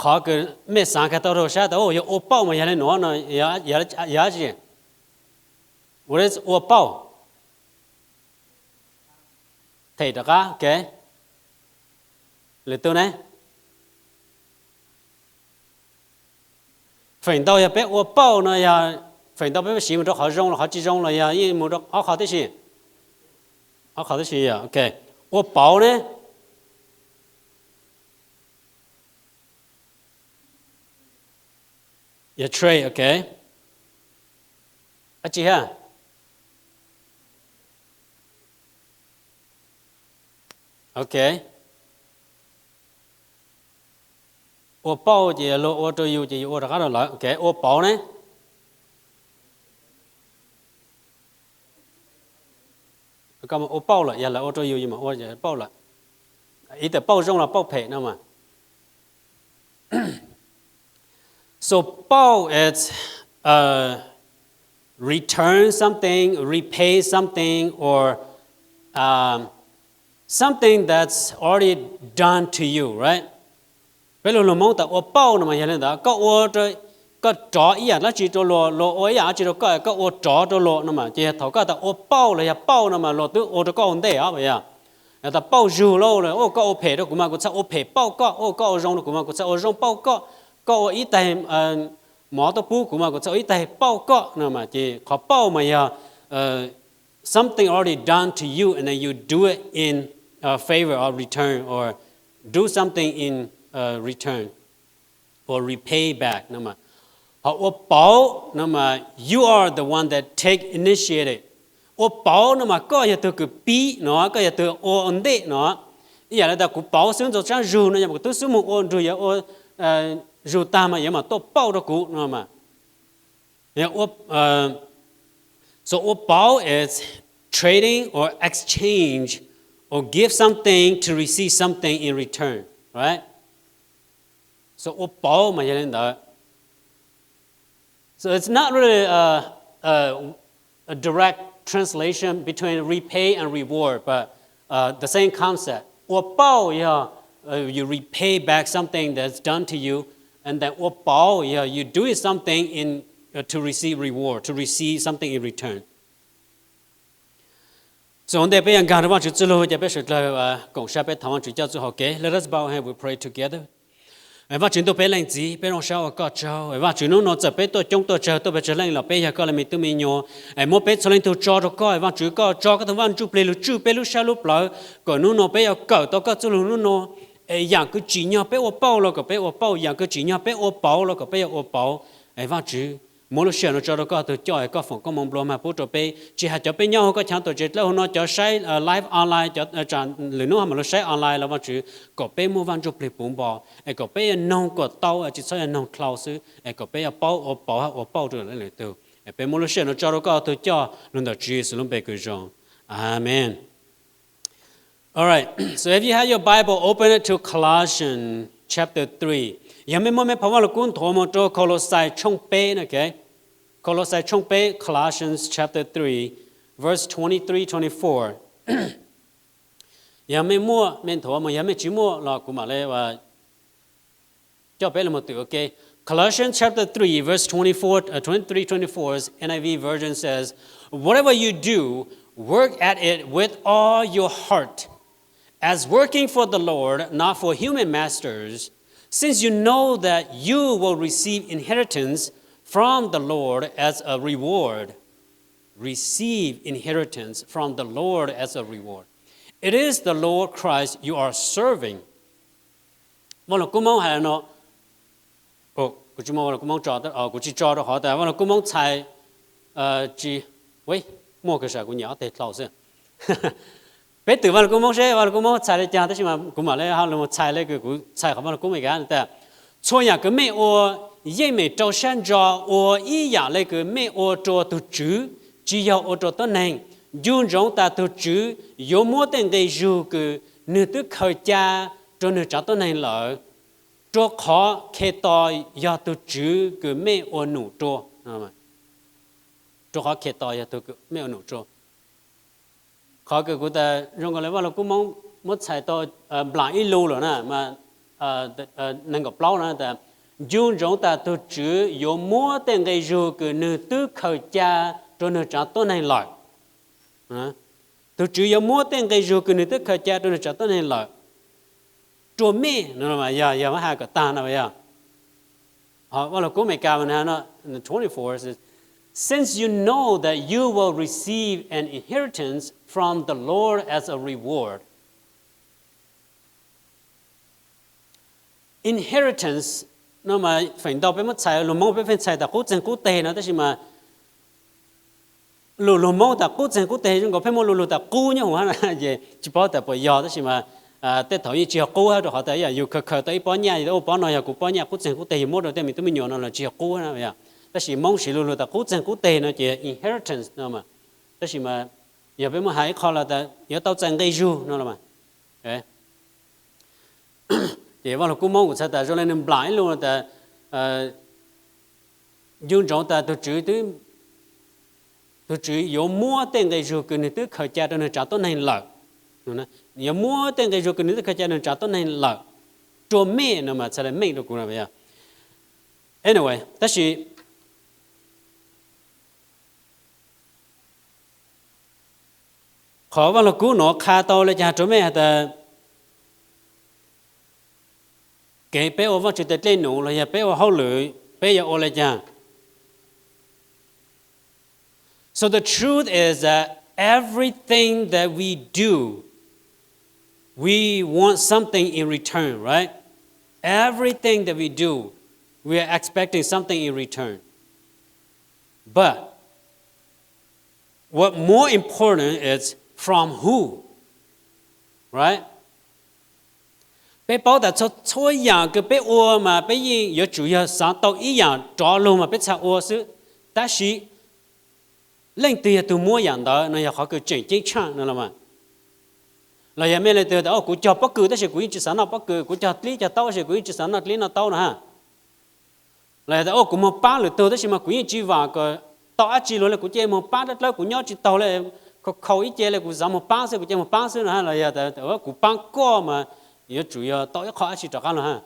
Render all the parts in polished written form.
khó cái mấy sáng cái tao rồi sao tao yêu ô bao mà nhà nó giá gì what is ô bao thầy được á okay lời tôi này phần đầu ya bé ô bao nó ya phần đầu bé xí một chỗ họ rong là họ chỉ rong là ya nhưng một chỗ họ khó thế gì họ khó thế gì à okay ô bao này ya tray okay à chị ha okay ô bao gì lo ô tôi yêu gì ô đó là lại okay ô bao này cái mà ô bao là ya là ô tôi yêu gì mà ô gì bao là ý tưởng bao rong là bao phê nữa mà so bao is return something, repay something, or something that's already done to you, right? Bây giờ lúc mong ta ô bao nó mà hiện tại có ô rồi có trò ý là chỉ cho lo ô ý chỉ cho có ô trò cho lo nó mà chỉ thầu có ta ô bao là bao nó mà lo tự ô cho có ổn định à vậy à? Ta bao dù lâu rồi ô có ô phê đó cũng mà cũng sao ô phê bao có ô có ô rong đó cũng mà cũng sao ô rong bao có ô ý tại mỏ tao bù cũng mà có ý tại bao có nữa mà chỉ khó bao mà something already done to you and then you do it in favor or return or do something in return or repay back nữa mà họ ô bao nữa mà you are the one that take initiated ô bao nữa mà có gì từ cái bí nó có gì từ ô ổn định nó ý là ta cũng bao xứng cho trang rù nữa nhưng mà tôi xứng một ô rù ô dù ta mà mà tôi bao đó cũ nữa mà so ô bao is trading or exchange or give something to receive something in return, right? So ô bao mà vậy đó. So it's not really a direct translation between repay and reward, but the same concept. Ô bao you repay back something that's done to you. And then ô bao, you do something in to receive reward, to receive something in return. So on the day and God wants you to know that basically cộng sản bên thằng chủ giáo cho họ kể. Let us bow and we pray together. Và chúng tôi bé lên gì, bé rong sao có cháu, và chúng nó giờ bé tôi chúng tôi chờ tôi bé trở lên là bé giờ có là mình tôi mình nhớ, mỗi bé trở lên tôi cho đó coi, và chú có cho cái thằng văn chụp lên lúc chụp bé lúc sao lúc lỡ, còn nó bé giờ cỡ tôi có chỗ lúc nó dạng cứ chỉ nhau bé ô bao là có bé ô bao dạng cứ chỉ nhau bé ô bao là có bé ô bao và chú mỗi lúc xưa nó cho nó có từ cho có phòng có mong lo mà bố cho bé chỉ hạt cho bé nhau có chẳng tổ chức lâu nó cho sai live online cho chẳng lửa nó mà nó sai online là và chú có bé mua văn chụp lên bốn bò có bé nông có tàu chỉ sai nông cloud sư có bé ô bao rồi lại từ bé mỗi lúc xưa nó cho nó có từ cho nó đã chú sự luôn bé cứ rong amen. All right, so if you have your Bible, open it to Colossians chapter 3. Yami mo me pawal kun thomo to Colossae chong pe okay? Colossae chong pe Colossians chapter 3 verse 23-24. Yami mo men thomo yami chi mo la kuma le wa cho pe le mo tu okay? Colossians chapter 3 verse 23-24's NIV version says, "Whatever you do, work at it with all your heart, as working for the Lord, not for human masters, since you know that you will receive inheritance from the Lord as a reward." Receive inheritance from the Lord as a reward. It is the Lord Christ you are serving. Mà là cũng mong hay nó, cũng chỉ mong là cũng mong cho đó, cũng chỉ cho đó họ,แต่ว่าcũng mong xài, chỉ,喂, mua cái sao cũng nhỏ để lâu xưa. Bé từ vào cũng mong sẽ vào cũng mong xài để cha, thế mà cũng mà lấy họ làm xài lấy cái cũng xài không vào cũng mấy cái này, cho nhà cái mấy ô, vậy mấy trâu sen trò ô ý nhà lấy cái mấy ô trò tu chữ, chỉ có ô trò tu này, dùng trong ta tu chữ,有么点个有个你都靠家，做你找到那了，做好开到要tu chữ cái mấy ô nụ trò, mà,做好开到要tu cái mấy ô nụ trò. Khó cái của ta, rồi cái này vào là cũng mong mất xài to, bảng ít lâu rồi nè, mà năng gặp lâu nữa ta dùng chúng ta tu chữ有mua tiền cái dù cái nữ tư khởi cha cho nữ trả tôn này lại tu chữ有mua tiền cái dù cái nữ tư khởi cha cho nữ trả tôn này lại cho mẹ nó mà giờ mà hai cái ta nào vậy họ bảo là cố mẹ cao mà nó 24 says since you know that you will receive an inheritance from the Lord as a reward. Inheritance nó mà phải đọc bên mất xài lùm mông bên xài ta cố chân cố tề nó tức là lùm mông ta cố chân cố tề chúng có phải mua lùm ta cố nhá hóa là gì chỉ bảo ta bây giờ tức là tết thọ như chỉ học cố hết rồi họ thấy là dù khờ tới bỏ nhà thì đâu bỏ nói cũng bỏ nhà cố chân cố tề mua rồi thì mình tụi mình nhỏ nó là chỉ học cố hết rồi tức là mong chỉ lùm ta cố chân cố tề nó chỉ inheritance nó mà tức là giờ bên mà hãy khó là ta nhớ tao chân gây du nó là mà thì vào lúc cú mong của ta cho nên mình lại luôn là ta dùng trong ta tôi chỉ có mua tiền cái rồi cái này tôi khởi cha cho nên trả tốt này lợi, nếu mua tiền cái rồi cái này tôi khởi cha nên trả tốt này lợi, cho mẹ nó mà sẽ là mẹ được cũng là vậy. Anyway, đó là khó vào lúc cú nó khá to là cha cho mẹ ta cái bé ở vào chỗ tết lên nụ là bé ở hậu lưỡi bé ở lại cha. So the truth is that everything that we do, we want something in return, right? Everything that we do, we are expecting something in return. But what more important is from who, right? Bé bảo ta cho yang cái bé ô mà bé gì có chủ yếu sáng tạo ý yang trả luôn mà bé sao ô sự,但是lên tiền từ mua yang đó nó họ cứ chỉnh chính xác nữa là mà, là giờ mấy lời từ đó cũng cho bất cứ đó là cũng chỉ sáng nào bất cứ cũng cho lý cho tao là cũng chỉ sáng nào lý nào tao nữa ha, là đó cũng một ba lời từ đó là mà cũng chỉ vào cái tao chỉ luôn là cũng chỉ một ba đó cũng nhớ chỉ tao là khẩu ý chỉ là cũng giảm một ba xíu cũng chỉ một ba xíu nữa ha, là giờ đó cũng ba co mà yếu chủ yếu tao khó chỉ cho cái nữa ha,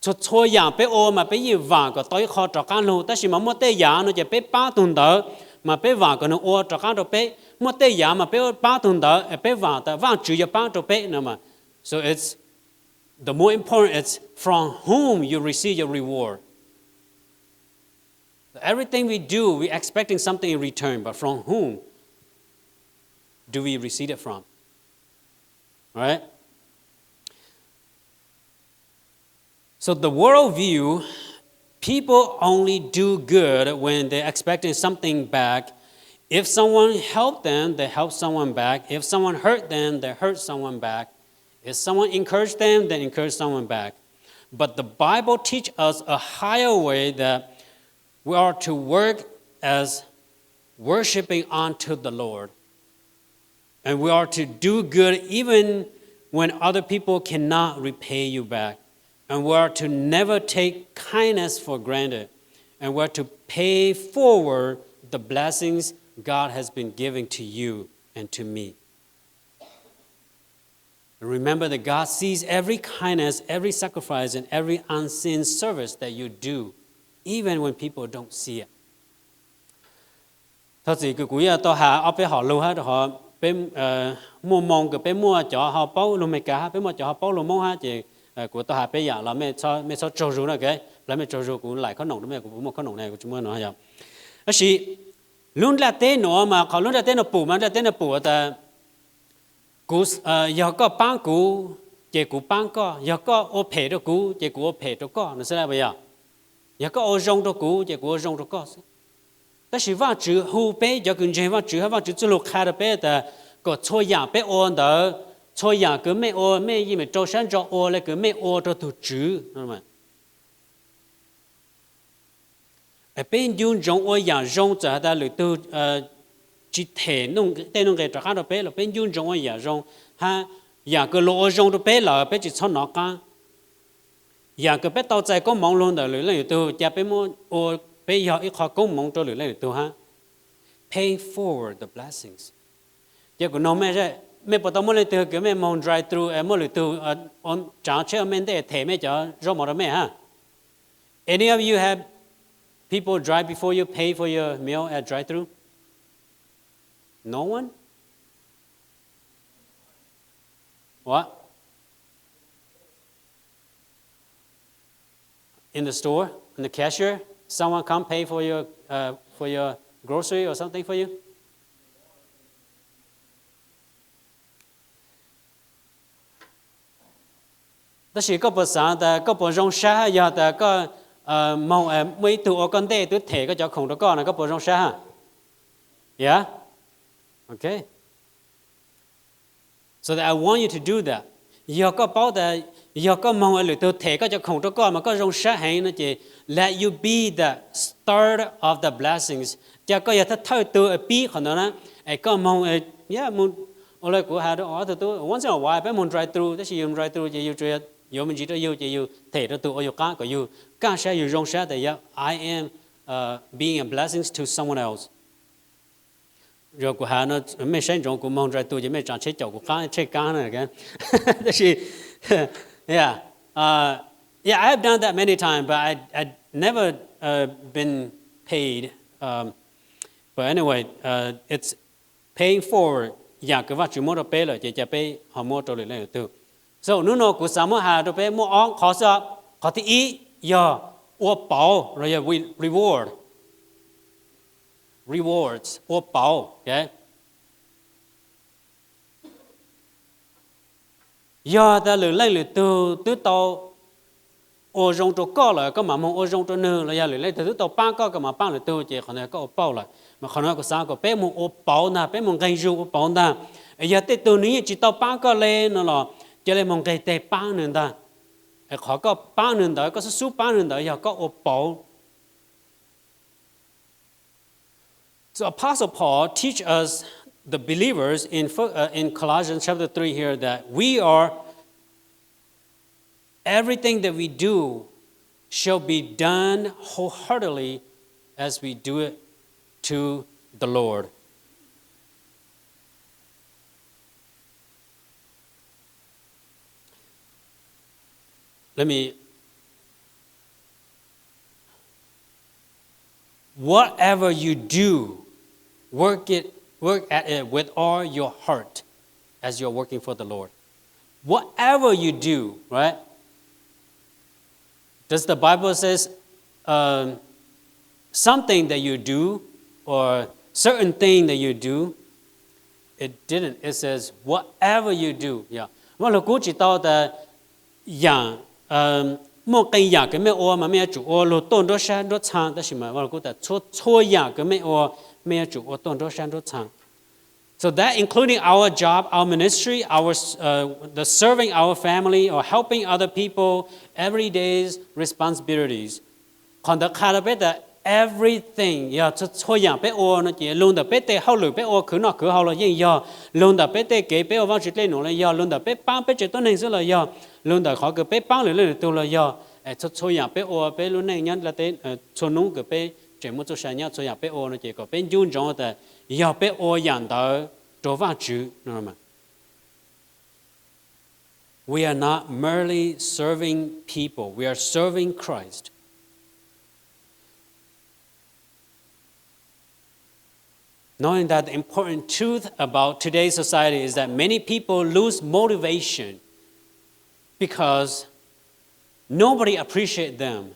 cho yang bé ô mà bé gì vào cái tao khó cho cái luôn,但是mà một tay yang nó chỉ bé ba tuần đó mà bé vào cái nó ô cho cái đó bé một tay yang mà bé ba tuần đó bé vào ta vào chủ yếu ba cho bé nữa mà, so it's the more important it's from whom you receive your reward. Everything we do, we expecting something in return, but from whom do we receive it from? Right? So the worldview, people only do good when they're expecting something back. If someone helped them, they help someone back. If someone hurt them, they hurt someone back. If someone encouraged them, they encourage someone back. But the Bible teaches us a higher way that we are to work as worshiping unto the Lord. And we are to do good even when other people cannot repay you back. And we are to never take kindness for granted. And we are to pay forward the blessings God has been giving to you and to me. Remember that God sees every kindness, every sacrifice, and every unseen service that you do, even when people don't see it. Thật sự cái cuối tôi hạ ở bên họ lâu hết họ bên mua mong cái bên mua cho họ bao luôn mấy cả bên mua cho họ bao luôn mong ha chị của tôi hạ bên giờ là mấy sao trâu rú này cái là mấy trâu rú cũng lại có nồng đó mấy cũng mua có nồng này của chúng tôi nói vậy. Đó là luôn là tên nó mà họ luôn là tên nó bù mà là tên nó bù ta cú giờ có bán cú chỉ cú bán có giờ có ô phe đó cú chỉ cú ô phe đó có nó sẽ là bây giờ giờ có ô rong đó cú chỉ cú ô rong đó có. 但是话只后背就跟这话只话只走路开的背的个错样背安的错样个没安没因为周山周安了个没安的都知道吗？bên dùng trong ôi nhà rong giờ ta lựa từ chỉ thể nông tên nông cái trả đó bé là bên dùng trong ôi nhà rong ha nhà cái lỗ rong đó bé là bé chỉ cho nó cả nhà cái bé tàu chạy có mong luôn đó lựa lấy từ nhà bé mua ô bé giờ ít khó có mong cho lựa lấy từ ha pay forward the blessings giờ cái nó mấy mấy bộ tao mua lên từ cái mấy mong drive thru mua lên từ on trả chơi mấy để thể mấy cho rồi mà mấy ha. Any of you have people drive before you pay for your meal at drive-thru? No one? What? In the store, in the cashier, someone come pay for your grocery or something for you? Đó là có bộ sáng ta có bộ rong sa giờ ta có mong mấy tụ ở con đê tụ thể có cho khổng đó con là có bộ rong sa ha. Yeah? Okay. So that I want you to do that. Giờ có bảo that giờ có mong ở lưỡi tụ thể có cho khổng đó con mà có rong sa hay nó chỉ let you be the start of the blessings. Giờ có giờ ta thay tụ ở bi khổng đó nè. Có mong yeah mong ở lại của hà đó ở tụ once in a while bé mong drive through, đó là dùng drive through chỉ dùng yêu mình chỉ đó yêu chỉ yêu thể đó tụ ở yêu cá của yêu cá sẽ yêu rong sa để I am being a blessing to someone else. Rồi của hà nó mấy sinh trong của mong drive through chỉ mấy trang chế chậu của cá chế cá này cái, đó là yeah I have done that many times, but I never been paid. But anyway, it's paying forward. Yeah, cái vật chủ mua đó pay là chỉ pay họ mua cho lên từ. So nếu nó của sao mà hà đó pay mua on khó sao khó thì ý giờ ô bảo rồi giờ rewards ô bảo, okay? Giờ ta lựa lấy lựa từ tàu ô rong cho có là có mà mong ô rong cho nương là giờ lựa lấy từ tàu ba có mà ba lựa từ chỉ còn là có ô bảo là mà còn nói có sao có bé mong ô bảo na bé mong gây ru ô bảo na giờ tới từนี้chỉ tàu ba có lên nó là cho nên mong gây tệ ba nữa ta họ có ba nữa đó có số ba nữa đó giờ có ô bảo. So Apostle Paul teach us the believers in Colossians chapter 3 here that we are everything that we do shall be done wholeheartedly as we do it to the Lord. Whatever you do, work at it with all your heart as you're working for the Lord. Whatever you do, right? Does the Bible says something that you do or certain thing that you do? It didn't. It says whatever you do. Yeah. Mà lúc cũ chỉ tao ta yang một cái yang cái mấy ô mà mấy chủ ô lô tôn đó sang đó sang đó là mà lúc cũ ta cho yang cái mấy ô mấy chủ ô tôn đó sang đó sang. So that including our job, our ministry, the serving our family or helping other people, everyday's responsibilities. Còn đó khai là biết là everything, yeah, cho yang biết ô nó chỉ luôn đó biết để hậu lử biết ô cứ nó cứ hậu là gì yeah, luôn đó biết để cái biết ô vào chuyện lên nó là yeah, luôn đó biết bang biết chuyện tốt nên sẽ là yeah, luôn đó khó cái biết bang lên từ là yeah, cho yang biết ô biết luôn này nhân là tên cho nung cái biết chuyện một số sáng nhá cho yang biết ô nó chỉ có biết dung trong đó yeah biết ô yang đó cho vào chữ nó mà. We are not merely serving people, we are serving Christ. Knowing that the important truth about today's society is that many people lose motivation because nobody appreciates them,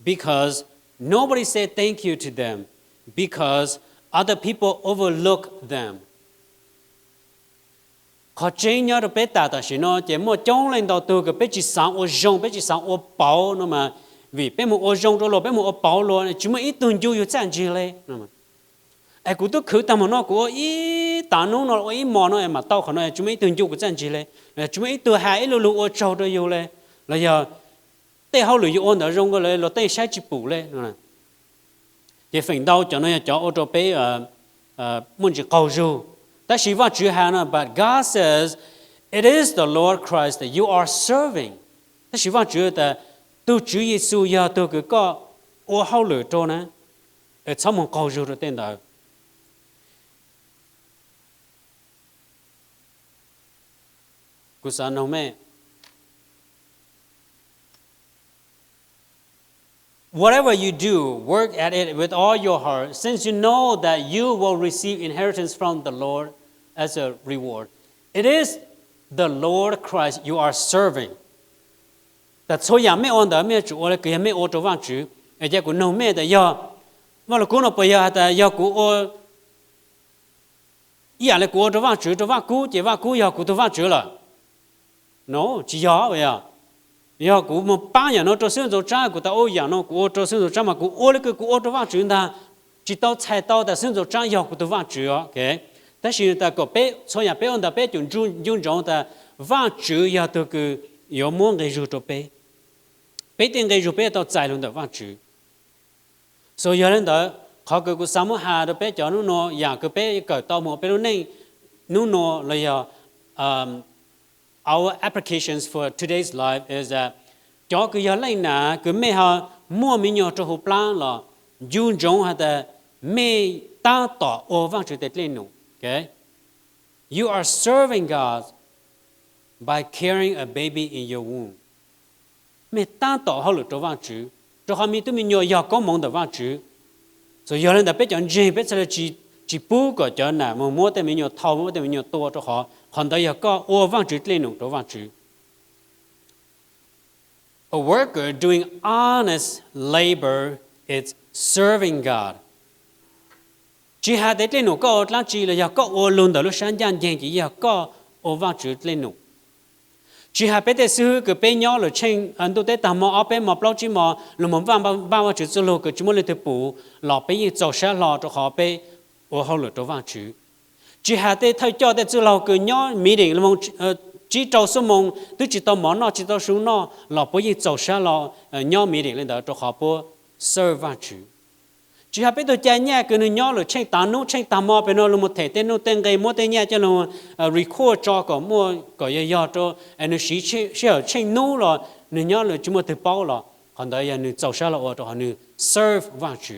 because nobody said thank you to them, because other people overlook them. Họ chơi nhau được bé ta chỉ nó chỉ một trong lên đầu tư cái bé chỉ sáng ô rong bé chỉ sáng ô bảo nó mà vì bé một ô rong rồi bé một ô bảo rồi chúng mình ít tuần du chẳng gì lên nó mà ai cũng tôi khử tâm nó của ít tao nó ít mò nó mà tao không nói chúng mình ít tuần du cũng chẳng gì lên chúng mình ít từ hai lù lù ô trâu rồi yêu lên là giờ tây hậu lù yêu ôn ở rong cái lên là tây sai chỉ bù lên nó thì phần đầu cho nó cho ô tô bé muốn chỉ cầu ru. That is what you have, but God says, it is the Lord Christ that you are serving. That is what you that tu Chúa Giêsu ya tu cái có ô hậu lửa cho nè, ở trong một câu rồi tên đó. cú sa nông mẹ whatever you do, work at it with all your heart, since you know that you will receive inheritance from the Lord as a reward. It is the Lord Christ you are serving. That so ya me on the me chủ là cái me ô tô vang chữ, ở đây cũng nông me的要，mà là cũng nó bây giờ ta要cũng ô, ý là cũng ô tô vang chữ, tô vang cú, chỉ vang cú要cũng tô vang chữ là, no, chỉ要vậy à. Giờ cụ một ba nhà nó cho sinh rồi trái của ta ô nhà nó cụ cho sinh rồi trái mà cụ ô cái cụ ô cho vang chữ ta chỉ tao chạy tao ta sinh rồi trái giờ cụ tao vang chữ ok,但是ta có bé sau nhà bé ông ta bé dùng trong ta vang chữ giờ tôi cứ有么个入着bé tiền cái入bé tao chạy luôn ta vang chữ, so giờ lên đó họ cứ cụ sắm hà đó bé cho nó nhà cứ bé cởi tao một bé nó là giờ our applications for today's life is that cho cứ giờ lên nè cứ mấy họ mua mình nhỏ cho hộp plan là dùng trong hay là mấy ta tỏ ở vang chữ tết lên nụ, okay? You are serving God by carrying a baby in your womb. Mấy ta tỏ họ được cho vang chữ, cho họ mình tụi mình nhỏ giờ có mong được vang chữ, so giờ lên đã biết chọn gì biết là chỉ bù cái cho nè mà mua tên mình nhỏ thâu mua tên mình nhỏ to cho họ. Còn đây có ô vang chữ lên nụ đồ vang chữ. A worker doing honest labor is serving God. Chỉ hai đấy lên nụ có lá chỉ là có ô luôn đó lúc sáng gian gian chỉ có ô vang chữ lên nụ. Chỉ hai bé để sư cái bé nhỏ là trên anh tôi để tạm mò bé mò bao chỉ mò lúc mà vang chữ số lô cái chỉ muốn lên từ bù lọ bé như dầu xe lọ cho họ bé ô hậu lửa đồ vang chữ. Chỉ hai để thay cho để chữ lò cứ nhỏ mỹ định là mong chỉ trâu số mong tức chỉ tao món nó chỉ tao số nó là bởi vì trâu xa lò nhỏ mỹ định lên đó cho họ bố serve vang chữ. Chỉ hai biết tôi chạy nhẹ cứ nó nhỏ rồi trên tán nút trên tán mò bên nó là một thể tên nó tên cái một tên nhẹ cho nó record cho có mua có giờ cho nó chỉ ở trên nút rồi nó nhỏ rồi chỉ một từ bao rồi còn đây nó trâu xa lò cho họ nó serve vang chữ.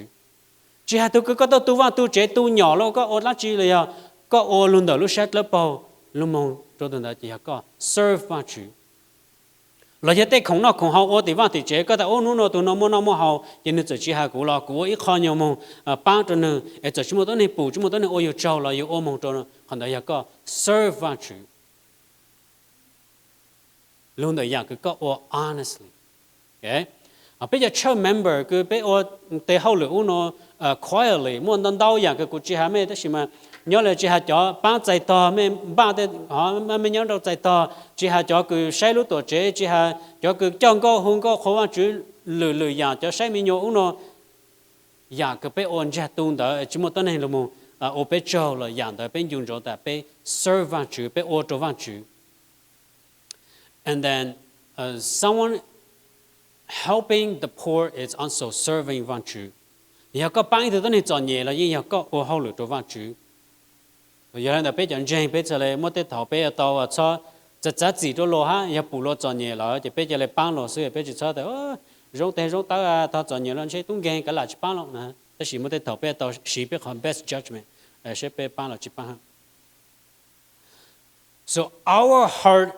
Chỉ hai tôi cứ có tôi vang tôi chế tôi nhỏ rồi có ở lá chỉ là có ô luôn đó lúc xét lớp bao lúc mong cho tôi đã chỉ có serve vang chữ là giờ đây không nó không hậu ô thì vang thì chế có tại ô nó tụi nó mua hậu cho nên chỉ hai cú là cú ít khó nhiều mong ba cho nên chỉ chúng tôi này bù chúng tôi này ô yêu trâu là yêu ô mong cho nó còn đây có serve vang chữ luôn đó giờ cứ có ô honestly, okay? Bây giờ church member cứ bây ô để hậu lửa nó quietly muốn đón đau giờ cái cụ chỉ hai mấy đó mà nhớ là chỉ hai cho ba trái to mấy ba để họ mấy nhớ đâu trái to chỉ hai cho cứ sai lúc tuổi trẻ chỉ hai cho cứ trong có hung có khó ăn chữ lười giờ cho sai mình nhớ nó giờ cái bé ôn cha tuôn đó chỉ một tuần này là một ô bé trâu là giờ đó bé dùng rồi đó bé serve vang chữ bé ô trâu vang chữ, and then someone helping the poor is also serving vang chữ. Giờ có bạn thì tôi này chọn nhẹ là giờ có ô hậu lửa trâu vang chữ. Giờ là bé chọn chơi bé chơi lại một cái thảo bé tàu cho chắc gì đó lo ha giờ bù lo chọn nhẹ là thì bé chơi lại bán lo xưa bé chỉ cho tới rong tao tao chọn nhẹ lần chơi tung game cái là chỉ bán lo nè,แต่是một cái thảo bé tàu chỉ bé còn best judgment, sẽ bé bán lo chỉ bán. So our heart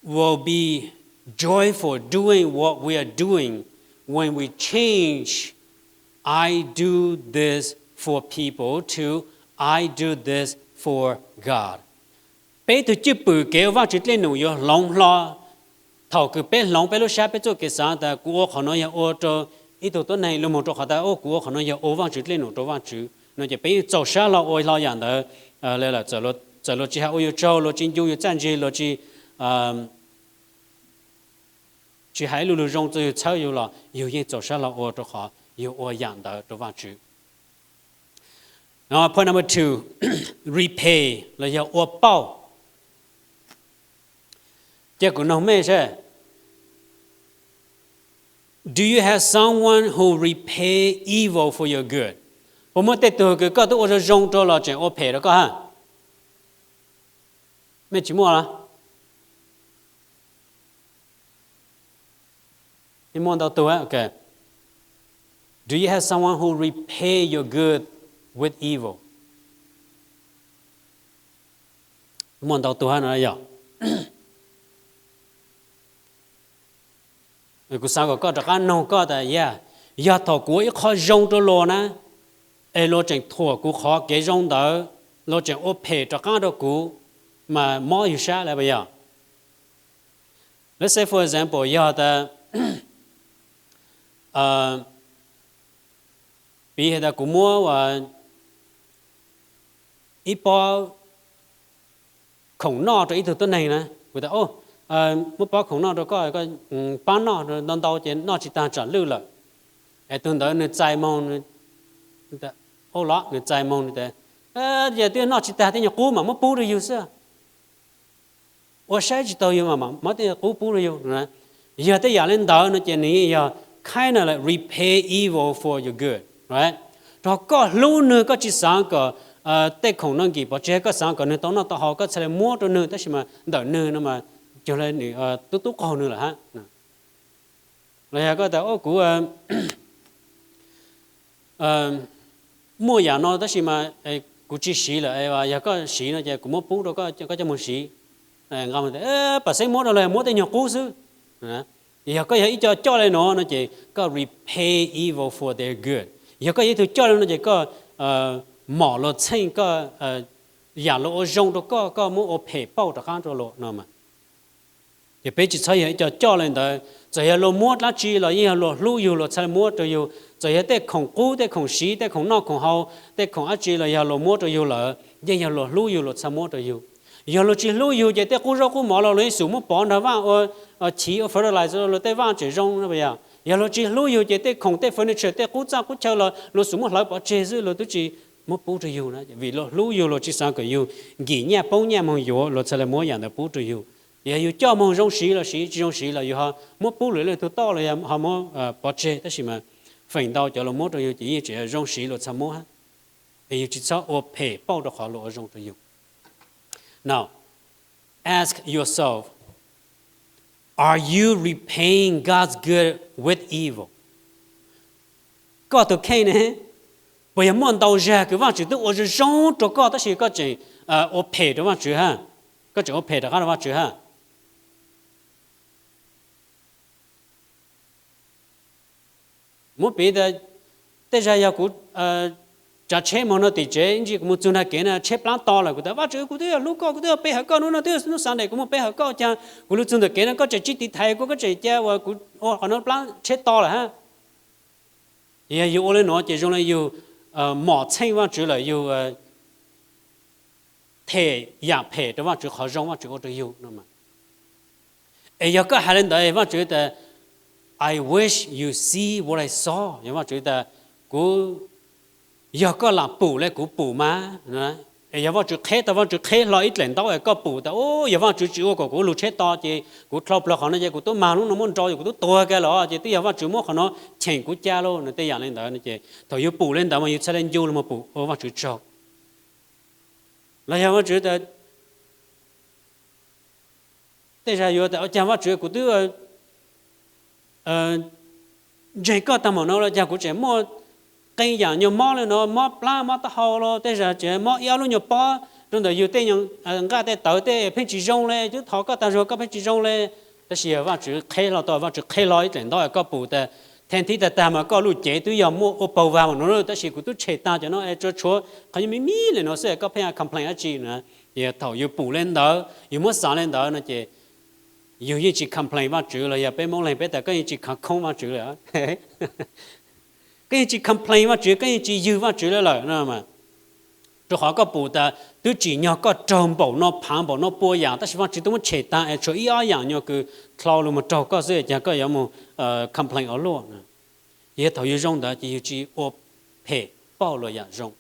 will be joyful doing what we are doing when we change I do this for people to I do this for God. Bé từ chữ bự kéo vào chữ lên nụ yo lòng lo thầu cứ bé lòng bé lúc sáng bé cho cái sáng ta của họ nói ô cho ít tuổi này lúc một cho họ ta ô của họ nói ô vào chữ lên nụ cho vào chữ nó chỉ bé走下了ô lo样的来了走了之后有走了进有战争了去chỉ hãy luôn luôn rong từ sau yêu là yêu những chỗ sao là ô cho họ yêu ô dạng đó cho vào chữ. Now point number 2, repay là yêu ô bao. Tiếc của nó mấy chứ? Do you have someone who repay evil for your good? Bộ một tết từ cái có tôi ô rong cho là chuyện ô pay đó có ha? Mấy chỉ mua là? Okay. Do you have someone who repay your good with evil? muốn đầu tu hành là gì cú sao có được ăn nông có tại ya thọ cuối khó rong cho lo nè lo chẳng thua cú khó cái rong đó lo chẳng ốp hệ cho cá đó cú mà mỗi yêu sao là bây giờ let's say for example ya ta bây giờ cú mua và ít bao khổng nọ cho ít thứ này nè người ta một bao khổng nọ rồi có bán nọ rồi đón đầu trên nọ chỉ ta trả lưu lại tuần đó người chạy mong người ta lọ người chạy mong người ta giờ tôi nọ chỉ ta thì nhà cũ mà mất bù được yêu sao sai chỉ tao yêu mà mất thì cũ bù được yêu nè giờ tới giờ lên đó nó chỉ này giờ kind of like repay evil for your good right rồi có lâu nữa có chỉ sáng có tết khổng năng kỳ bảo chế có sáng có nữa tao nó tao họ có sẽ mua cho nữa, thế mà đợi nữa nó mà cho nên tút còn nữa là ha, là có tao của mua nhà nó thế mà của chỉ xí là và giờ có xí nó giờ của mua bún đâu có cho mua xí, ngon mà thế, bà sẽ mua đâu là mua tới nhiều cú xứ, giờ có ý cho lại nó chỉ có repay evil for their good, giờ có ý thứ cho nó chỉ có mỏ lột xanh có giả lộ rong đó có muốn ốp hệ bao được khăn cho lộ nào mà giờ bây giờ thấy cho lên đó giờ lộ mua lá chi là giờ lộ lưu yêu lộ sai mua cho yêu giờ để không cú để không xí để không nọ không hậu để không ăn chi là giờ lộ mua cho yêu là giờ lộ lưu yêu lộ sai mua cho yêu giờ lộ chỉ lưu yêu giờ để cú rau cú mỏ là lấy số mua bón đó vào chỉ ở fertilizer lộ để vào chỉ rong nó bây giờ lộ chỉ lưu yêu giờ để không để furniture để cú cha cú chơi là lộ số mua lại bỏ chế chứ lộ tôi chỉ mất bù cho yêu nữa vì lo lưu yêu lo chỉ sang cái yêu nghỉ nhà bao nhà mong yêu lo sẽ là mỗi dạng là bù cho yêu giờ yêu cho mong rong xí là xí rong xí là yêu ha mất bù lại thứ to là họ mất bỏ chế thế gì mà phần đầu cho lo mất cho yêu chỉ rong xí lo sao mất ha yêu chỉ sao ốp hệ bao được họ lo rong cho yêu now ask yourself are you repaying God's good with evil có tôi khen nè bây giờ muốn đầu ra cái vấn đề tôi ở trong chỗ có tất có chuyện ở phe đó vấn đề ha có chuyện ở phe đó cái vấn đề ha muốn biết là bây giờ ya cũng trả chế mà nó tỷ chế như cũng muốn là cái này chế plan to là cũng đó vấn đề cũng đó lúc có cũng đó bây giờ có nó nó sáng nay cũng muốn bây giờ có cha cũng lúc là cái này có chỉ tỷ thay có chỉ cha và cũng nó plan chế to là ha giờ yêu lên nó chỉ trong này yêu mỏ xanh vào chữ là yêu thể giả thể đó vào chữ khó rong vào chữ tôi yêu nữa mà giờ có hai lần đấy vào chữ là I wish you see what I saw nhưng vào chữ là cú giờ có làm bù lại cú bù mà giờ vào chữ khé ta vào chữ khé lo ít lần đó có bù ta giờ vào chữ chữ của cú lục chết to thì cú thọp là họ nói cú tôi mà nó muốn cho cú tôi cái đó thì bây giờ vào chữ mua họ nó chèn cú cha luôn nó tới dạng lên đó nó chỉ thôi yêu bù lên đó mà yêu sẽ lên yêu là mà bù vào chữ cho là giờ vào chữ là bây giờ yêu ta chẳng vào chữ cú tôi chỉ có tầm nó là giờ cú chỉ mua cái dạng nhiều mỏ lên nó mỏ pla mỏ tao hồ lo bây giờ chỉ mỏ yêu luôn nhiều bao trong đó yêu tên những người ta tới đây phải chỉ rong lên chứ thọ có ta rồi có phải chỉ rong lênแต่เสียว่าจุดเคเราตัวว่าจุดเคร้อยแต่ตัวก็ปูแต่แทนที่แต่ตามาก็รู้เจตุยอมมั่วอุปวามันนู้นแต่สิกูตุเชตาจะเนาะไอ้ชัวชัวเขายังไม่มีเลยเนาะเสียก็พยายามคอมเพลนอาจีนะอย่าถอยอยู่ปูเล่นเด้ออยู่มั่วสารเล่นเด้อนะเจอยู่ยี่จีคอมเพลนว่าจุดเลยอย่าไปมองเลยไปแต่ก็ยี่จีขัดข้องว่าจุดเลยก็ยี่จีคอมเพลนว่าจุดก็ยี่จียื้อว่าจุดเลยนะมาตัวเขาก็ปูแต่ตัวจีเนี่ยก็จมบ่เนาะพังบ่เนาะปัวอย่างแต่สิว่าจิตมันเฉดตาไอ้ช่วยอีอย่างเนี่ยคือคลาวลงมาจอก็เสียจะก็ยังมั่วคอมเพลนเอาล้วน也头有用的，就去我陪保罗样用。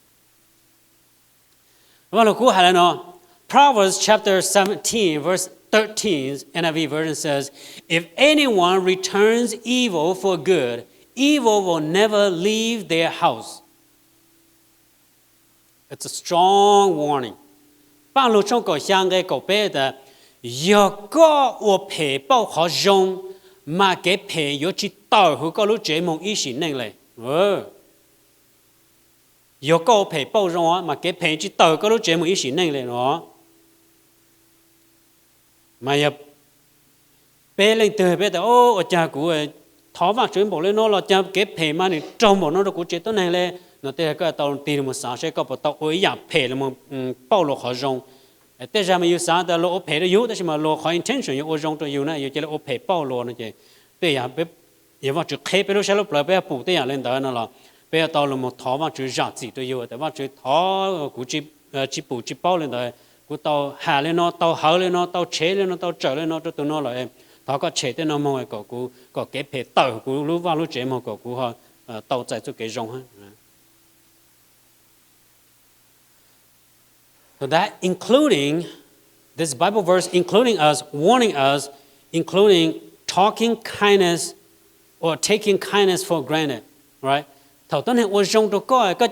完了，过下来呢 ，Proverbs chapter 17, verse 13, NIV version says, "If anyone returns evil for good, evil will never leave their house." It's a strong warning. 保罗从个香港个别的，要个我陪保好用。mà cái phê yếu chỉ tao hữu có lúc chế mong ý xin nên này yếu có phê bao rong mà cái phê chỉ tao có lúc chế mong ý xin nên này nó mà nhập bé lên từ bé đó ô cha của thọ vào chuyện bộ lên nó là cha cái phê mà này trong bộ nó cũng chết tới này lên nó tới cái tàu tiền một sáng sẽ có bộ tàu ôi ya phê là một bao lô khó rong thế ra mà yêu sáng đó lô phê đó yêu đó mà lô khó intention yêu rong đó yêu này yêu chỉ là phê bao lô nó chứ thế ya bé yêu vào chữ khép bé lúc sau lúc lại bé phụ thế ya lên đó nó là bé tàu là một thọ vào chữ giặc gì đó yêuแต่ว่าchữ thọ cũng chỉ phụ chỉ bao lên đó cũng tàu hà lên nó tàu hở lên nó tàu chế lên nó tàu trở lên nó cho tụi nó lại họ có chế tên nó mong có cái phê tàu của lúc vào lúc chế mà của họ tàu chạy cho cái rong hết. So that including this Bible verse, including us, warning us, including talking kindness or taking kindness for granted, right? Thầu tấn hiện ô rong đồ có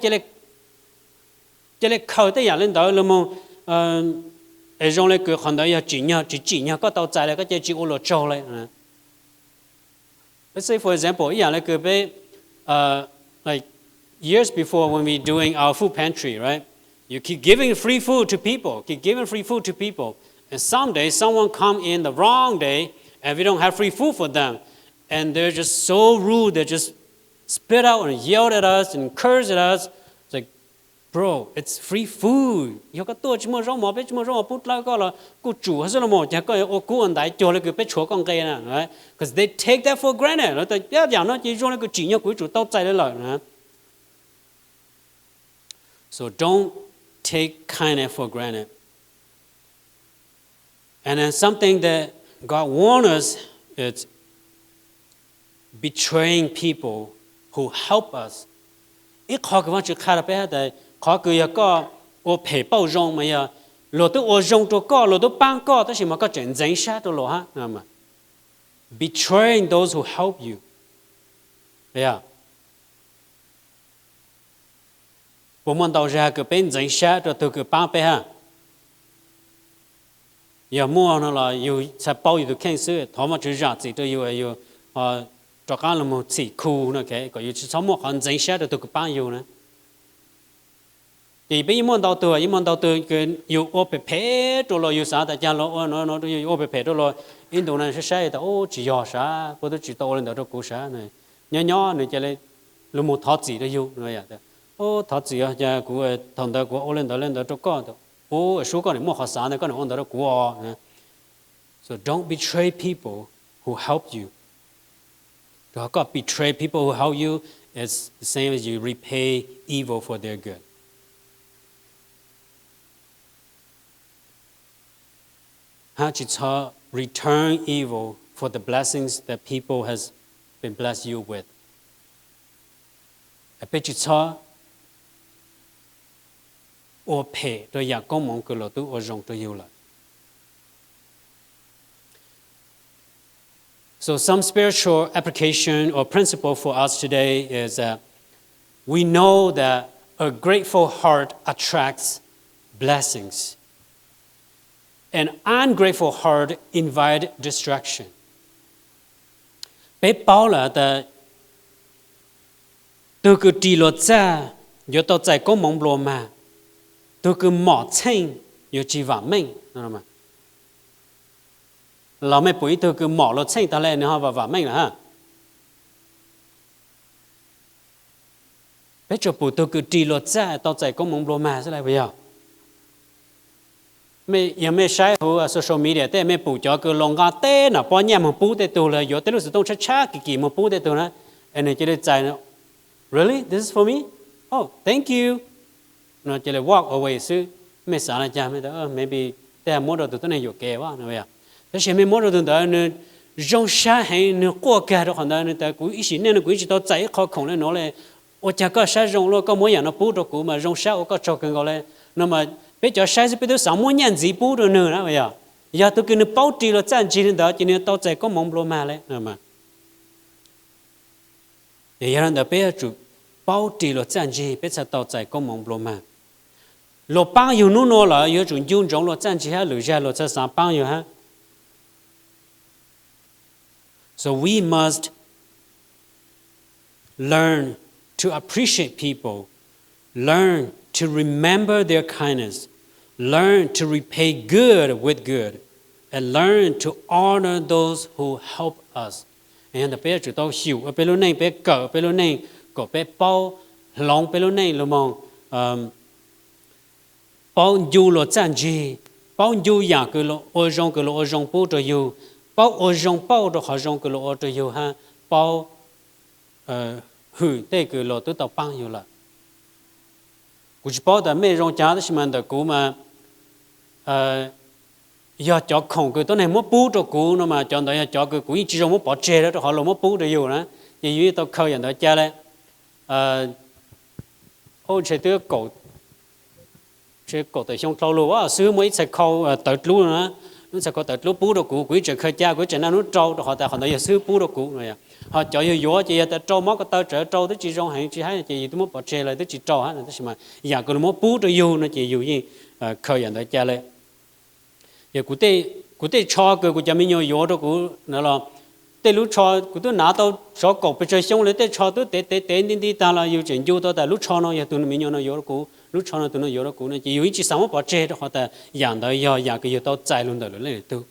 chỉ là khởi tới nhà lên đó là mong rong lên cứ hoàn toàn chỉ nhau có tàu chạy là có chỉ ô lô trâu lại. Let's say for example, yeah, like like years before when we're doing our food pantry, right? You keep giving free food to people, and someday someone come in the wrong day, and we don't have free food for them, and they're just so rude, they just spit out and yelled at us and cursed at us. It's like, bro, it's free food. You got to chimo rong mo, chimo rong put like all ku chu has no mo, ja ko o ku an dai cho le ku pe chuo kong kai na, right? Because they take that for granted. Nó ta ya giang nó chỉ rong le ku chỉ nhau ku chu tao zai le la. So don't take kindness for granted. And then something that God warned us is betraying people who help us. Ít khó cái vấn đề khác là bé đây khó cứ có ô phê bao rong mà ya lỗ tu ô rong tu có lỗ tu bang có đó là mà có chuyện dân sát tu lỗ ha mà betraying those who help you. Yeah. Bộ môn đầu ra cái bên dân sát rồi từ cái bang bé ha. Ya mua nó là yêu sẽ bao yêu khen sự thọ mà chữ ra gì tôi yêu cho cả là một chỉ khu nữa cái có yêu chỉ sống một hoàn dân sát rồi từ cái bang yêu nữa. Thì bây môn đầu tư cái yêu ô bể phê rồi lo yêu sao tại cha lo nó yêu ô bể phê rồi lo Indonesia sai ta ô chỉ do sao bữa tôi chỉ tao lên đó cho cố sao này nhỏ này cho lên lúc một thọ gì đó yêu rồi à ô thọ gì à cha của thằng đó của ô lên đó cho con đó ô số con này mua học sáng này con này ôn đó của so don't betray people who help you. God betray people who help you is the same as you repay evil for their good. How to return evil for the blessings that people has been blessed you with. I bet you cho or pay to ya công mong của lỗ tu ở rong to you lại. So some spiritual application or principle for us today is that we know that a grateful heart attracts blessings. An ungrateful heart invites distraction. Bé bảo là tôi cứ đi lột ra, yo tao chạy có mong lồ mà, tôi cứ mỏ chênh, yo chỉ vả mình, đúng không? Lão mẹ bụi tôi cứ mỏ lột chênh ta lên nữa và vả mình là ha. Bé cho bụi tôi cứ đi lột ra, tao chạy có mong lồ mà sẽ lại bây giờ. Mẹ sai hồ social media thế mẹ bù cho cái lòng gà té nó bao nhiêu mà bù để tu là giờ tới lúc sự cha cái mà bù để tu nữa anh ấy chỉ để chạy nó really this is for me oh thank you nó chỉ để walk away chứ mẹ sáng là cha mẹ đó maybe thế mua đồ từ này nhiều kẹo quá nữa thế xem mẹ mua đồ từ đó nó rong xa hay nó qua kẹo đó còn đó nó ta cũng ý nên nó cũng chỉ tao chạy khó khổng lên nó là ô cha có xa rong luôn có mỗi nhà nó bù đồ cũ mà rong xa ô có cho cái gọi là nó mà bây giờ sai bây giờ sáu mươi nhân gì bù được nữa đó bây giờ tôi cứ nó bảo trì là chân chỉ đó chỉ nên tao chạy có mong lô mà đấy mà bây giờ là bây giờ chủ bảo trì là chân chỉ bây giờ tao chạy có mong lô mà lô bao nhiêu nữa là giờ chủ dùng trong lô chân chỉ hay lười ra lô chân sao bao nhiêu ha so we must learn to appreciate people learn to remember their kindness, learn to repay good with good, and learn to honor those who help us. And the bé chủ tao hiểu, bé lúc này bé cỡ, bé lúc này có bé bao lòng bé lúc này là mong bao nhiêu là chân gì, bao nhiêu nhà cái là ở trong bao nhiêu yêu, bao ở trong bao đó họ trong cái là ở trong yêu ha, bao hủy đây cái là tôi tao bao nhiêu là, cũng chỉ bao đó mấy trong cha đó xem được cũng mà giờ cho không cái tôi này mất bù cho cũ nó mà chọn đấy cho cái cũ chỉ trong mất bỏ chê đó họ là mất bù được yêu nữa, vì như tao khơi nhận đó cha đấy, ôi trời tôi cổ chế cổ tới trong thâu lúa xứ mấy sẽ khâu tới lúa nữa nó sẽ có tới lúa bù đồ cũ quý trời khơi cha quý trời nó trâu họ ta họ nói xứ bù đồ cũ này họ cho yêu gió chỉ ta trâu mất cái tơ trở trâu tới chỉ trong hàng chỉ hay chỉ tôi muốn bỏ chè lại tới chỉ trâu hết tới mà giờ cái muốn bù đồ yêu nó chỉ yêu gì khơi nhận tới cha lại giờ cụ tê cho cái cụ cho mình nhiều gió đồ cũ nó là tê lúc cho cụ tôi nã tao cho cổ bây giờ xong lấy tê cho tôi tê đi ta là yêu chuyện yêu tao tại lúc cho nó giờ tôi mình nhiều nó gió cũ lúc cho nó tụi nó yếu đó cũng này chỉ yếu chỉ sống bỏ chơi đó họ ta dạng đó giờ cái yếu tao chạy luôn đó lên tu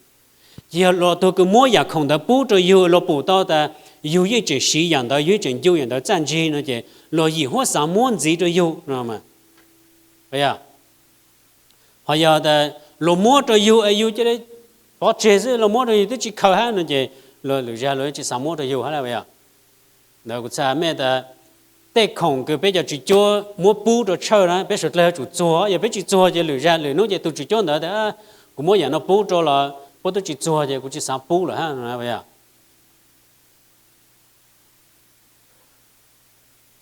giờ lo tôi cứ mua nhà không đã bù cho yếu lo bù tao ta yếu như chỉ sĩ dạng đó yếu chuyện yếu dạng đó战机nó chỉ lo gì hoa sáng muốn gì cho yếu know mà bây giờ họ giờ ta lo mua cho yếu chứ đấy bỏ chơi chứ lo mua cho yếu tức chỉ khâu ha nó chỉ lo ra lo chỉ sáng mua cho yếu hết là bây giờ đó cũng sao mẹ ta để không cái bây giờ chỉ cho mua bù đồ chơi đó bây giờ là chủ cho giờ bây giờ cho giờ lười ra lười nói giờ tôi chỉ cho nữa đó cũng mua nhà nó bù cho là bù tôi chỉ cho giờ cũng chỉ sáng bù rồi ha nói bây giờ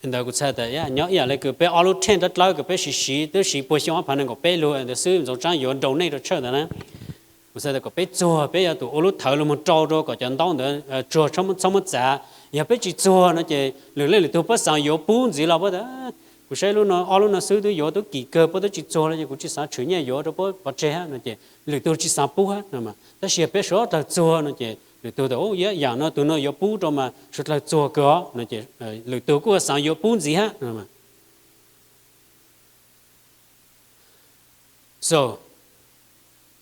hiện tại cũng sao đấy nhớ giờ lại cái bây alo ten đất lâu cái bây xí tới xí bồi xong phản ứng cái bây luôn để sử dụng trang yếu đầu này đồ chơi đó nè cũng sao đấy cái bây cho bây giờ tụi alo thở luôn một trâu rồi có chân đong nữa cho trong một giá giờ bây giờ cho nó chỉ lười lên tôi bắt sang yếu bún gì là bắt đó cũng sẽ luôn nó luôn nó sử tôi yếu tôi kỳ cơ bắt tôi chỉ cho là cũng chỉ sáng chủ nhà yếu đó bắt chơi ha nó chỉ lười tôi chỉ sáng bún ha mà ta sẽ bây giờ ta cho nó chỉ lười tôi đó giờ nó tụi nó yếu bún rồi mà sẽ là cho cái nó chỉ lười tôi cũng sáng yếu bún gì ha mà so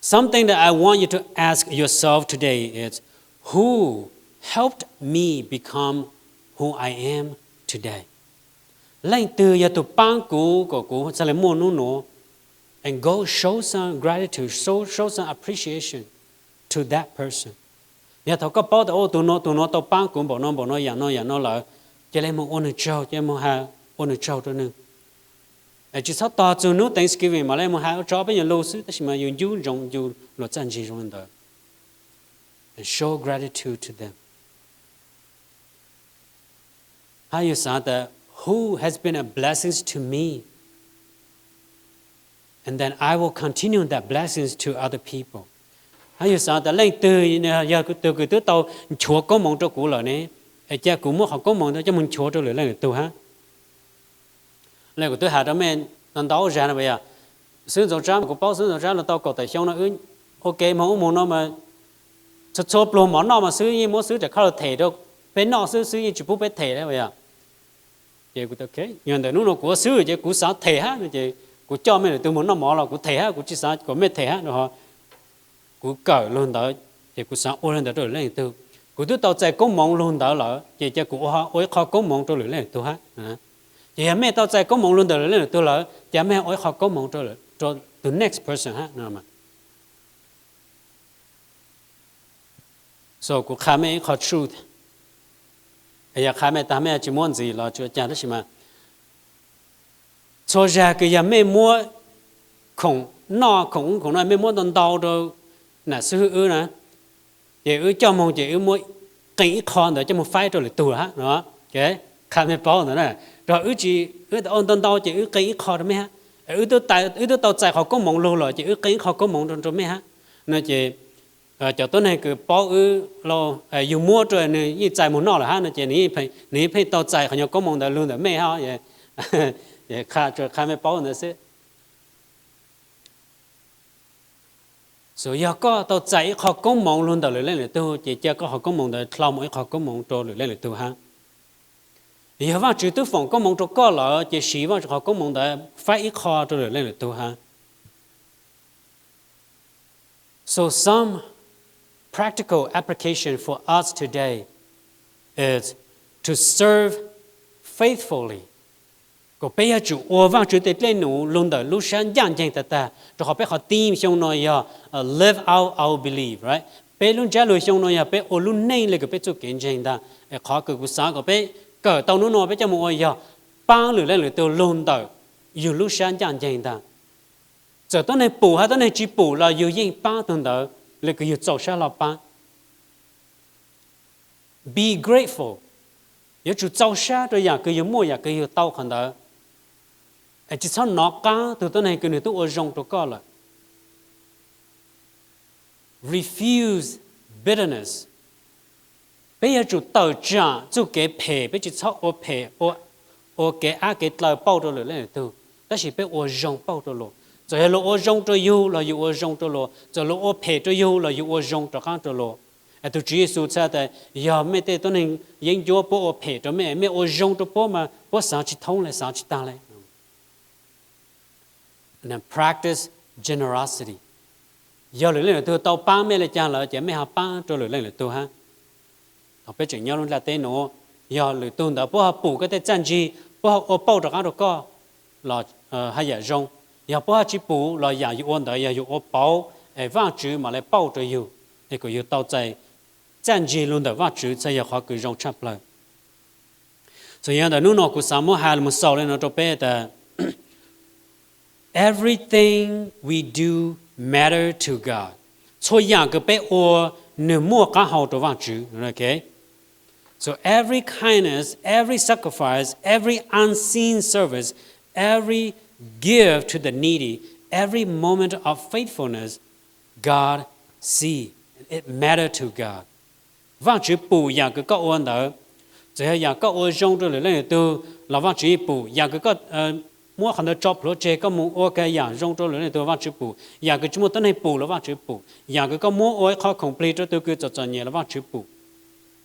something that I want you to ask yourself today is who helped me become who I am today. Lên từ giờ tụi bạn của sẽ là mua nó and go show some gratitude, show some appreciation to that person. Giờ thằng có bảo đó tụi nó tụi bạn của bọn nó dạng nó là chỉ là một honor show, chỉ một hai honor show thôi nè. Chỉ sau đó tụi nó Thanksgiving mà lại một hai cho bây giờ lâu xứ,但是mà dùng lo chân gì rồi đó. And show gratitude to them. How you say that? Who has been a blessing to me? And then I will continue that blessings to other people. How you say that? Lên từ giờ từ tàu chúa có mong cho cụ lợi này, cha cụ muốn họ có mong cho mình chúa cho lợi lên từ ha. Lên của tôi hạ đó men, lần đó ra là bây giờ, sử dụng trang của bao sử dụng trang là tao có tài xong nó ok mà ông muốn nó mà cho luôn món nó mà sử như muốn sử để khao thể đâu, bên nó sử như chỉ bút bên thể đấy bây giờ. Vậy cũng ok, nhưng mà nó của sử chứ của sáng thể ha, chứ của cho mình từ muốn nó mỏ là của thể ha, của chỉ sáng của mấy thể ha rồi của cởi luôn đó, chứ của sáng ôn lên đó rồi lên từ, của tôi tao chạy công mong luôn đó là, chứ của họ ôi khó công mong cho lên từ ha, chứ mẹ tao chạy công mong luôn đó lên từ là, chứ mẹ ôi khó công mong cho the next person ha, nữa mà. So của khai mẹ khó truth. Giờ khai mẹ ta mẹ chỉ muốn gì là cho cha đó mà cho ra cái giờ mẹ mua không nói mẹ mua đòn đau rồi là sư nè để cho mong chỉ mua cái con để cho một phái rồi lại tù ha đó cái khai mẹ bảo nữa nè rồi chỉ ôn đòn đau chỉ cái con đó mẹ ha tôi tao chạy họ có mong lâu rồi chỉ cái họ có mong rồi mẹ ha nó chỉ cho tôi này cứ bảo lo dùng mua rồi này như chạy một nọ là ha nó chỉ ní phải tao chạy họ nhớ có mong đã luôn đã mẹ ha vậy khai mẹ bảo nữa chứ rồi giờ có tao chạy họ có mong luôn đã lên là tôi chỉ cho có họ có mong đã lâu mỗi họ có mong cho lên là tôi ha giờ vào chữ tôi phòng có mong cho có là chỉ sĩ vào họ có mong đã phải ít họ cho lên là tôi ha. So some practical application for us today is to serve faithfully. Có bây giờ chủ ô vang chủ tịch lên nụ luôn đời lúc sáng giang giang ta cho họ biết họ tin xong nói live out our belief, right? Bây luôn trả lời xong nói bây ô luôn nên là cái bây chỗ kiến giang ta khó cứ sáng có bây cỡ tàu nó nói bây giờ một ba lửa lên lửa tiêu luôn đời dù lúc sáng giang giang ta giờ tối nay bù hay tối nay chỉ bù là dù gì ba tuần đời là cái dù giàu sang là ba. Be grateful. Nếu chủ giàu sang rồi cái dù mua cái dù tàu khẩn đời chỉ sau nó cá từ tối nay cái người tôi ở trong tôi có là refuse bitterness. Bây giờ chủ tàu trả chủ cái phe bây giờ sau ở phe ở cái tàu bao đồ lên từ đó chỉ bây ở trong bao đồ rồi rồi lo ở trong tôi yêu là yêu ở trong tôi lo rồi lo ở phe tôi yêu là yêu ở trong tôi khác tôi lo tôi chỉ số cha tại giờ mấy cái tôi nên những chỗ bao ở phe tôi mấy ở trong tôi bao mà bao sáng chỉ thông lại sáng chỉ ta lại. And then practice generosity. Giờ lưỡi lên tôi tàu ba mấy là cha là chỉ mấy hạt ba cho lưỡi lên tôi ha. Học biết chừng nhau luôn là tên nó. Giờ lưỡi tôi đã bao bù cái tên chân gì, bao bao được ăn được co là hay là rong. Giờ bao chỉ bù là giờ yêu ổn đời giờ yêu bao, vang chữ mà lại bao cho yêu, cái yêu tàu chạy chân gì luôn đời vang chữ sẽ giờ họ cứ rong chắp lại. Rồi giờ đó nó cũng sắm một hai một sáu lên nó cho bé ta. Everything we do matter to God. So yang cái bé ô nửa mua cả hậu đồ vang chữ, okay? So every kindness, every sacrifice, every unseen service, every give to the needy, every moment of faithfulness, God see. It matter to God. Vang chữ bù yang cái có ôn đó, rồi yang có ôn trong rồi lên từ là vang chữ bù yang cái có mua khăn được job project có mua ok dạng trong chỗ này tôi vang chữ bù, dạng cái chúng tôi này bù là vang chữ bù, dạng cái có mua ôi khó complete tôi cứ cho nhiều là vang chữ bù,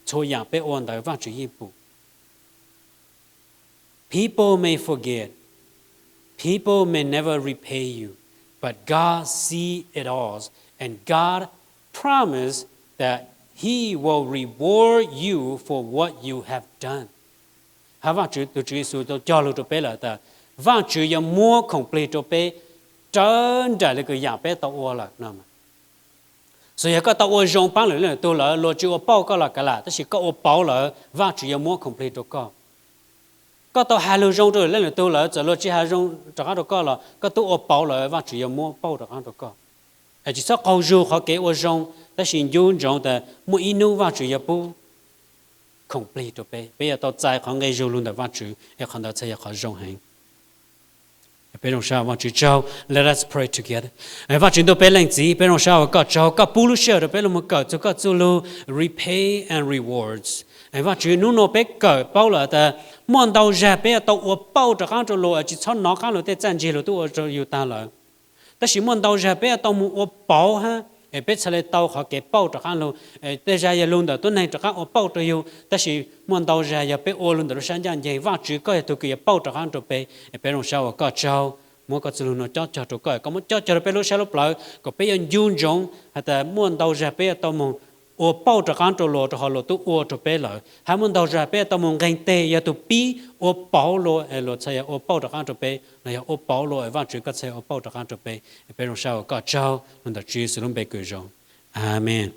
cho dạng bé ôn đời vang chữ bù. People may forget, people may never repay you, but God see it all, and God promised that He will reward you for what you have done. Hai vang chữ tôi chỉ số tôi cho luôn tôi bé là ta. Vang chữ ya mua complete cho bé chân trả lại cái nhà bé tàu ô là nè mà, rồi cái tàu ô rong bán lại tôi là lo chữ ô bao cái là cái là, tức là cái ô bao là vang chữ ya mua complete cho cái tàu hai lô rong rồi lên tôi là giờ lo chữ hai rong cho cái đó là cái tàu ô bao là vang chữ ya mua bao cho cái đó chỉ sao câu du họ kể ô rong, tức là dùng rongแต่mua inu vang chữ ya bu complete cho bé, bây giờ tàu chạy họ ngay dùng luôn là vang chữ, hay còn tàu chạy họ rong hành. Bên trong sao want to let us pray together. Và chúng tôi bên lành gì bên trong sao có cháu có bù lu share bên trong một cái cho có chú repay and rewards. Và chúng nó bên cái bao là ta muốn đầu ra bên tàu ở bao cho các chỗ lo chỉ cho nó các lo để chân chỉ lo tôi cho yêu ta là. Ta chỉ muốn đầu ra bên tàu mua ở bao ha. Bên sau này tàu họ cái bao cho các lo để ra giờ luôn đó tôi này cho các ở bao cho yêu. Ta chỉ muốn đầu ra giờ bên ở luôn đó sáng gian vậy và chỉ có tôi cái bao cho các chỗ bên trong sao có cháu mua cái chú nó cho tụi coi có muốn cho bên lúc sau lúc lại có bây giờ dùng giống hay là muốn đầu ra bây giờ tao muốn ở bao cho các chỗ lo cho họ lo tụi ở cho bên lại hay muốn đầu ra bây giờ tao muốn gánh tê giờ tụi pi ở bao lo sai ở bao cho các chỗ bên này ở bao lo và chỉ có sai ở bao cho các chỗ bên trong sao có cháu nên là chỉ sử dụng bên cái giống. Amen.